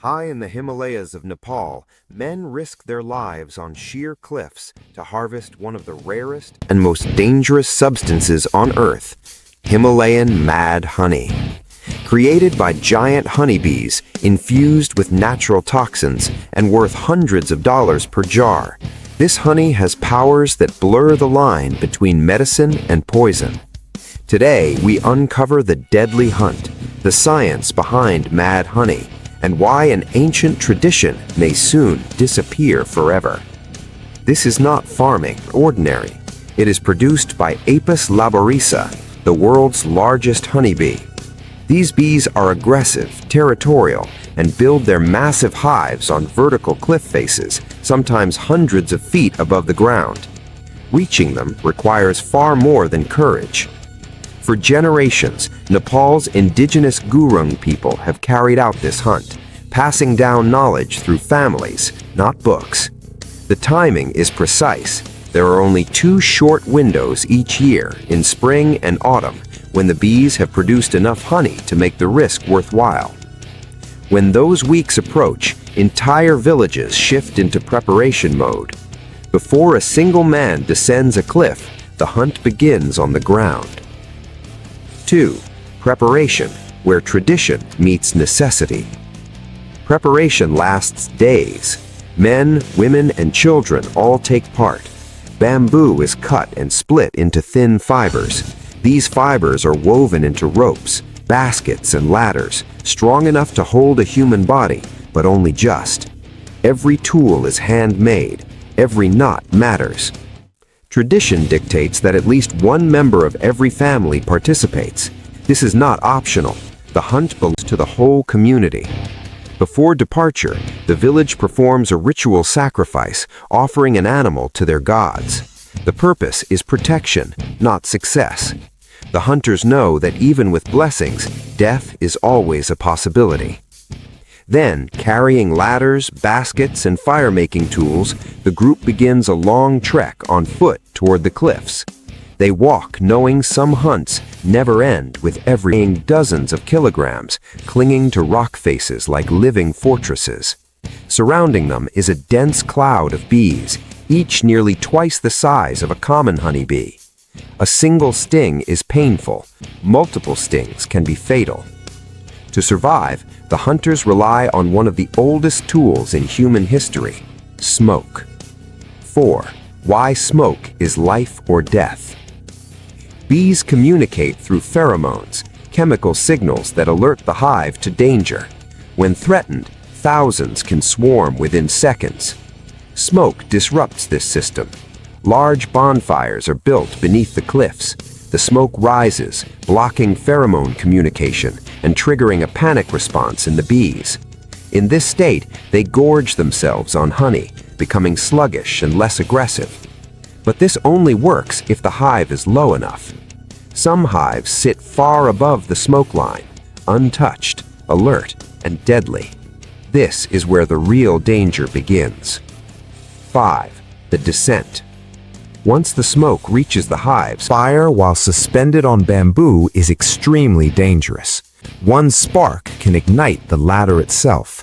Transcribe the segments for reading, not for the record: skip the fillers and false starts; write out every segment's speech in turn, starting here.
High in the Himalayas of Nepal, men risk their lives on sheer cliffs to harvest one of the rarest and most dangerous substances on Earth, Himalayan mad honey. Created by giant honeybees, infused with natural toxins and worth hundreds of dollars per jar, this honey has powers that blur the line between medicine and poison. Today, we uncover the deadly hunt, the science behind mad honey, and why an ancient tradition may soon disappear forever. This is not farming, ordinary. It is produced by Apis laboriosa, the world's largest honeybee. These bees are aggressive, territorial, and build their massive hives on vertical cliff faces, sometimes hundreds of feet above the ground. Reaching them requires far more than courage. For generations, Nepal's indigenous Gurung people have carried out this hunt, passing down knowledge through families, not books. The timing is precise. There are only 2 short windows each year, in spring and autumn, when the bees have produced enough honey to make the risk worthwhile. When those weeks approach, entire villages shift into preparation mode. Before a single man descends a cliff, the hunt begins on the ground. 2. Preparation, where tradition meets necessity. Preparation lasts days. Men, women, and children all take part. Bamboo is cut and split into thin fibers. These fibers are woven into ropes, baskets, and ladders, strong enough to hold a human body, but only just. Every tool is handmade. Every knot matters. Tradition dictates that at least one member of every family participates. This is not optional. The hunt belongs to the whole community. Before departure, the village performs a ritual sacrifice, offering an animal to their gods. The purpose is protection, not success. The hunters know that even with blessings, death is always a possibility. Then, carrying ladders, baskets, and fire-making tools, the group begins a long trek on foot toward the cliffs. They walk knowing some hunts never end, with weighing dozens of kilograms, clinging to rock faces like living fortresses. Surrounding them is a dense cloud of bees, each nearly twice the size of a common honeybee. A single sting is painful. Multiple stings can be fatal. To survive, the hunters rely on one of the oldest tools in human history: smoke. 4. Why smoke is life or death. Bees communicate through pheromones, chemical signals that alert the hive to danger. When threatened, thousands can swarm within seconds. Smoke disrupts this system. Large bonfires are built beneath the cliffs. The smoke rises, blocking pheromone communication and triggering a panic response in the bees. In this state, they gorge themselves on honey, becoming sluggish and less aggressive. But this only works if the hive is low enough. Some hives sit far above the smoke line, untouched, alert, and deadly. This is where the real danger begins. 5. The descent. Once the smoke reaches the hives, fire while suspended on bamboo is extremely dangerous. One spark can ignite the ladder itself.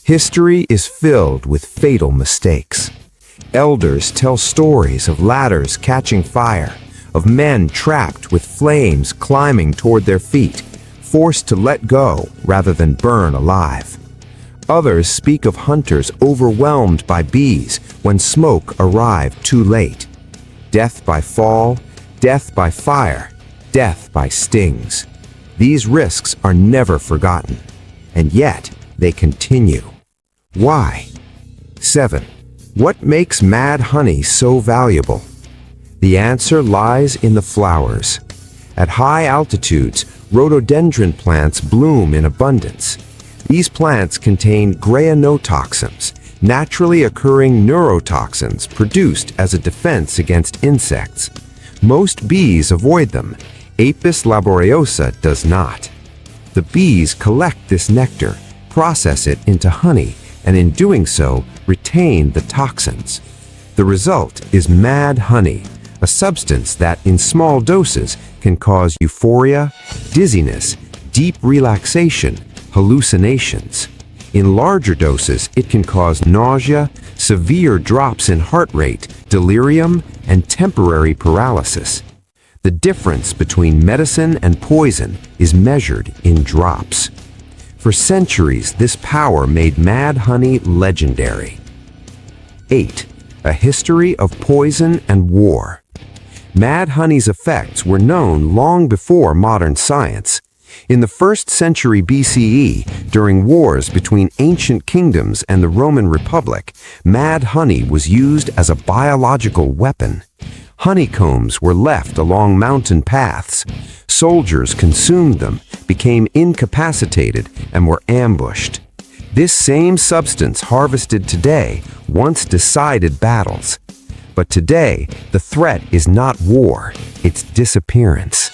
History is filled with fatal mistakes. Elders tell stories of ladders catching fire, of men trapped with flames climbing toward their feet, forced to let go rather than burn alive. Others speak of hunters overwhelmed by bees when smoke arrived too late. Death by fall, death by fire, death by stings. These risks are never forgotten, and yet they continue. Why? 7. What makes mad honey so valuable? The answer lies in the flowers. At high altitudes, rhododendron plants bloom in abundance. These plants contain greanotoxins, naturally occurring neurotoxins produced as a defense against insects. Most bees avoid them. Apis laboriosa does not. The bees collect this nectar, process it into honey, and in doing so, retain the toxins. The result is mad honey, a substance that, in small doses, can cause euphoria, dizziness, deep relaxation, hallucinations. In larger doses, it can cause nausea, severe drops in heart rate, delirium, and temporary paralysis. The difference between medicine and poison is measured in drops. For centuries, this power made mad honey legendary. 8. A history of poison and war. Mad honey's effects were known long before modern science. In the 1st century BCE, during wars between ancient kingdoms and the Roman Republic, mad honey was used as a biological weapon. Honeycombs were left along mountain paths. Soldiers consumed them, became incapacitated, and were ambushed. This same substance harvested today once decided battles. But today, the threat is not war, it's disappearance.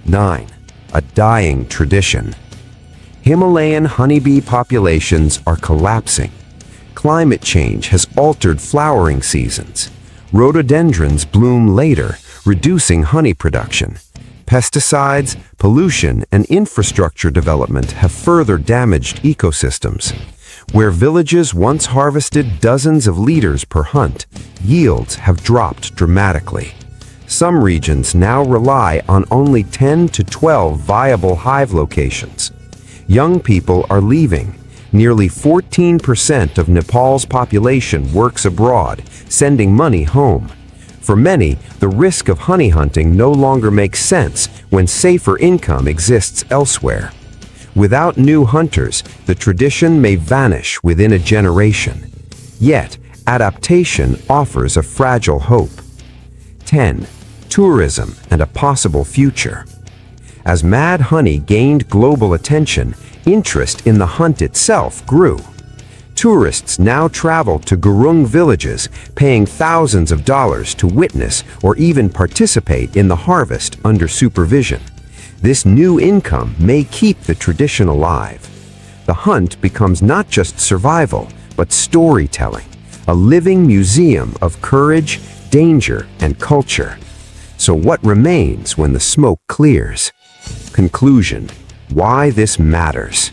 9. A dying tradition. Himalayan honeybee populations are collapsing. Climate change has altered flowering seasons. Rhododendrons bloom later, reducing honey production. Pesticides, pollution, and infrastructure development have further damaged ecosystems. Where villages once harvested dozens of liters per hunt, yields have dropped dramatically. Some regions now rely on only 10 to 12 viable hive locations. Young people are leaving. Nearly 14% of Nepal's population works abroad, sending money home. For many, the risk of honey hunting no longer makes sense when safer income exists elsewhere. Without new hunters, the tradition may vanish within a generation. Yet, adaptation offers a fragile hope. 10. Tourism and a possible future. As mad honey gained global attention, interest in the hunt itself grew. Tourists now travel to Gurung villages, paying thousands of dollars to witness or even participate in the harvest under supervision. This new income may keep the tradition alive. The hunt becomes not just survival, but storytelling, a living museum of courage, danger, and culture. So what remains when the smoke clears? Conclusion: why this matters.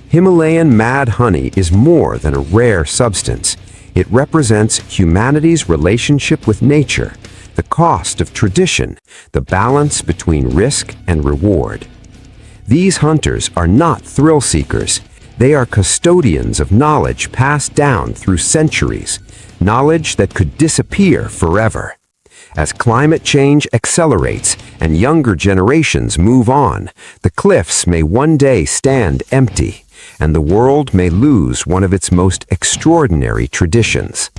Himalayan mad honey is more than a rare substance. It represents humanity's relationship with nature, the cost of tradition, the balance between risk and reward. These hunters are not thrill seekers. They are custodians of knowledge passed down through centuries, knowledge that could disappear forever. As climate change accelerates and younger generations move on, the cliffs may one day stand empty, and the world may lose one of its most extraordinary traditions.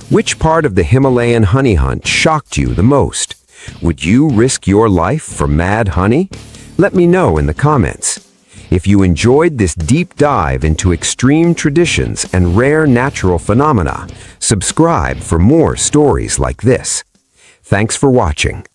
Which part of the Himalayan honey hunt shocked you the most? Would you risk your life for mad honey? Let me know in the comments. If you enjoyed this deep dive into extreme traditions and rare natural phenomena, subscribe for more stories like this. Thanks for watching.